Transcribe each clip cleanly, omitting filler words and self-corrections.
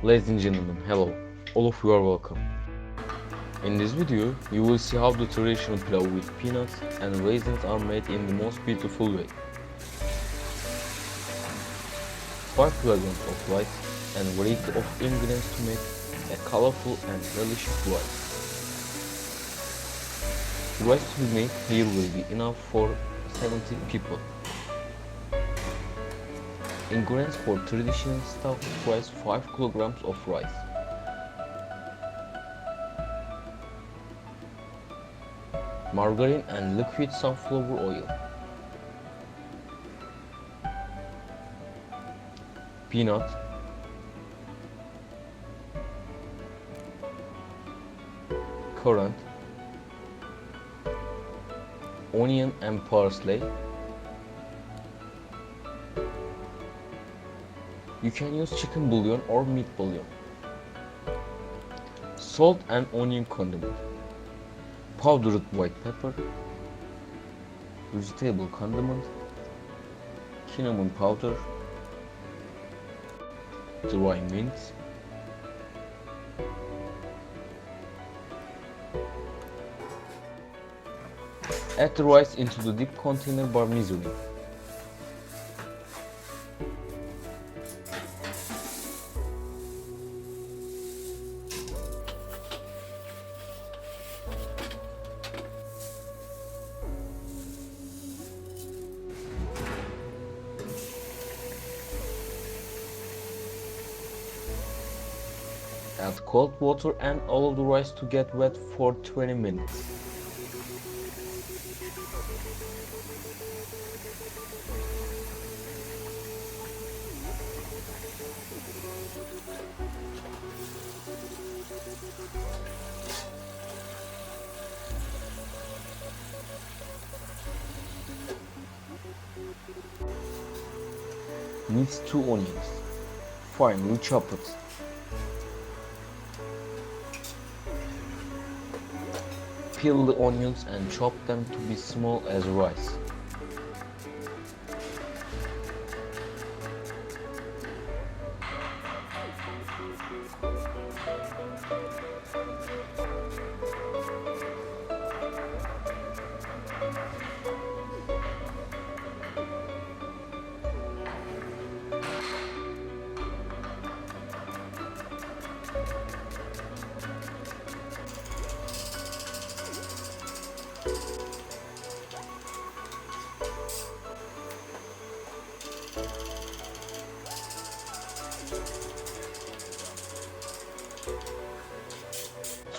Ladies and gentlemen, hello. All of you are welcome. In this video, you will see how the traditional pilau with peanuts and raisins are made in the most beautiful way. 5 kilograms of rice and variety of ingredients to make a colorful and delicious rice. The rice to be made here will be enough for 70 people. Ingredients for traditional stuffed rice: 5 kilograms of rice, margarine and liquid sunflower oil, peanut, currant, onion and parsley. You can use chicken bouillon or meat bouillon. Salt and onion condiment, powdered white pepper, vegetable condiment, cinnamon powder, dry mint, add the rice into the deep container by measuring. Add cold water and allow the rice to get wet for 20 minutes. Mix 2 onions, finely chopped. Peel the onions and chop them to be small as rice.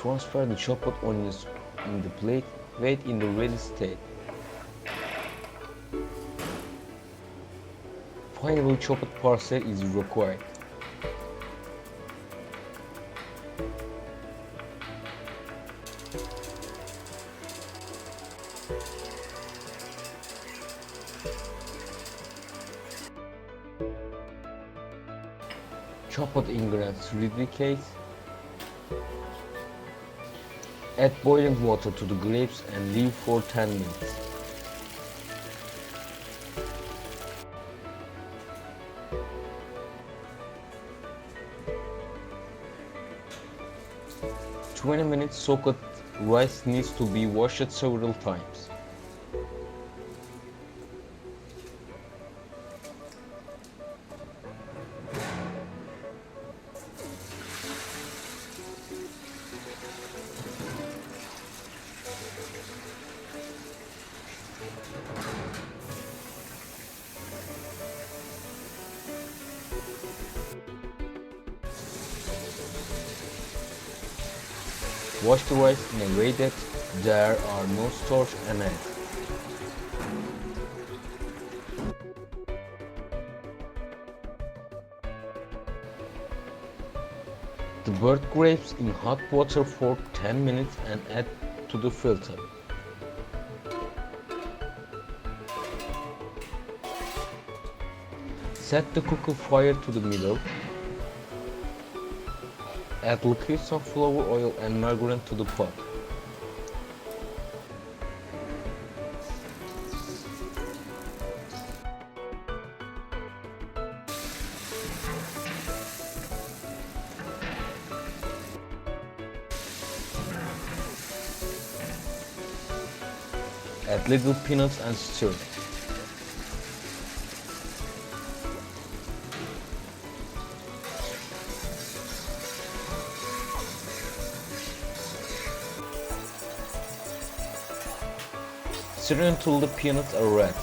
Transfer the chopped onions in the plate, wait in the ready state. Finely chopped parsley is required. Chopped ingredients redicate. Add boiling water to the grapes and leave for 10 minutes. "20 minutes soaked rice needs to be washed several times. Wash the rice in a way that there are no starch and eggs. The burnt grapes in hot water for 10 minutes and add to the filter. Set the cooker fire to the middle. Add liquid sunflower oil and margarine to the pot. Add little peanuts and stir. Stir until the peanuts are red.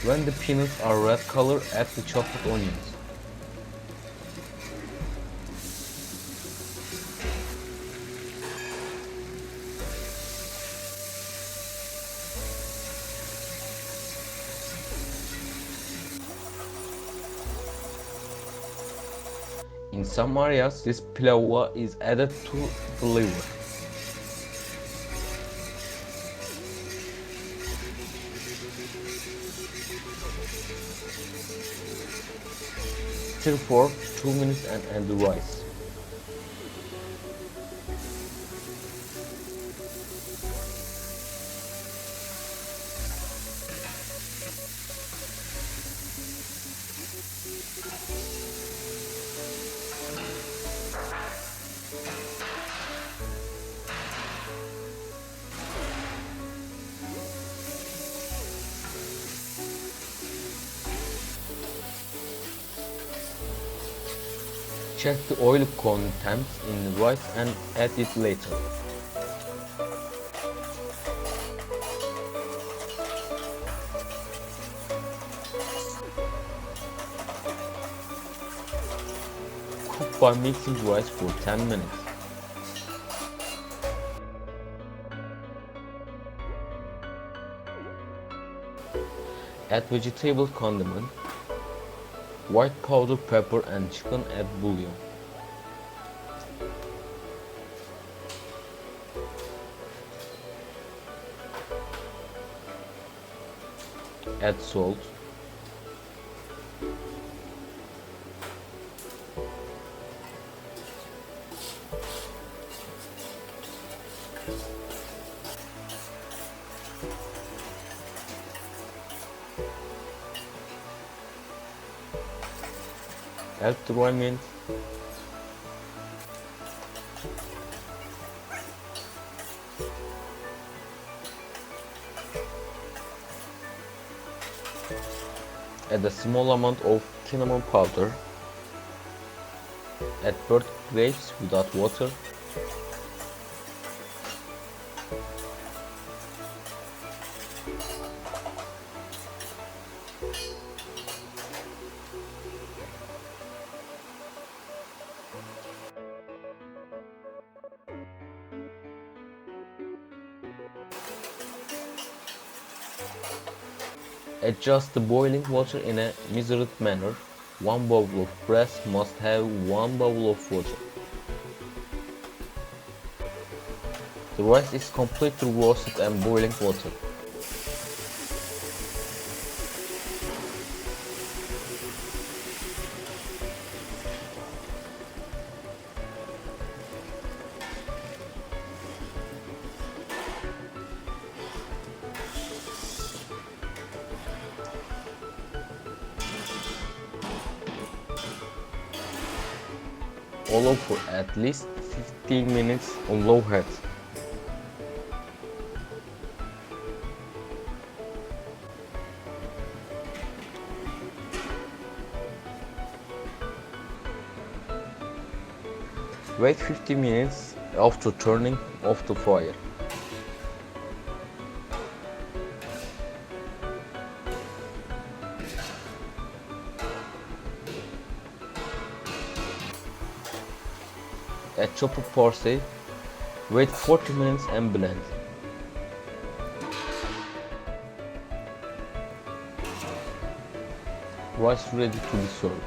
When the peanuts are red color, add the chopped onions. In some areas, this pilau is added to the liver. Stir for 2 minutes and add the rice. Check the oil content in the rice and add it later. Cook by mixing rice for 10 minutes. Add vegetable condiment, white powder pepper and chicken, add bouillon. Add salt. Add the dry mint. Add a small amount of cinnamon powder. Add burnt grapes without water. Adjust the boiling water in a measured manner. 1 bowl of rice must have 1 bowl of water. The rice is completely roasted and boiling water. Allow for at least 15 minutes on low heat. Wait 50 minutes after turning off the fire. Add chopped parsley. Wait 40 minutes and blend. Rice ready to be served.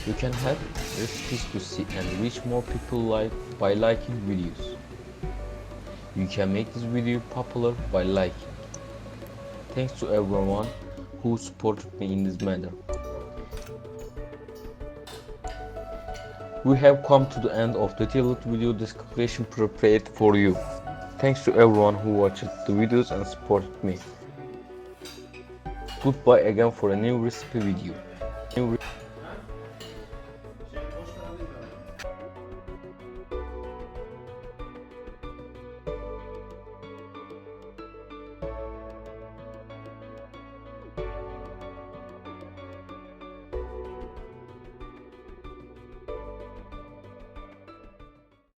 You can help recipes to see and reach more people by liking videos. You can make this video popular by liking. Thanks to everyone who supported me in this manner. We have come to the end of the detailed video description prepared for you. Thanks to everyone who watched the videos and supported me. Goodbye again for a new recipe video.